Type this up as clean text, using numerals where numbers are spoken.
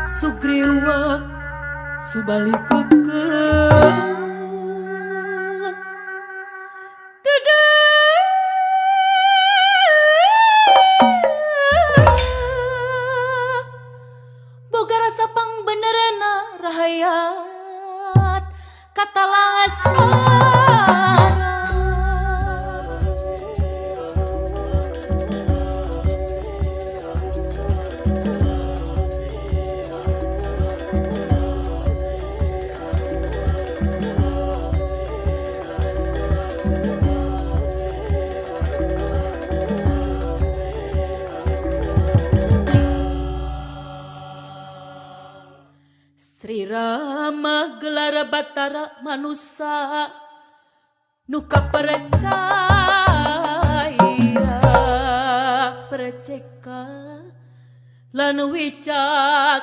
Sugriwa subalikeun boga rasa pangbenerena rahayat kata lasara Sri Rama gelar Batara manusa nuka percaya perceka lan wicak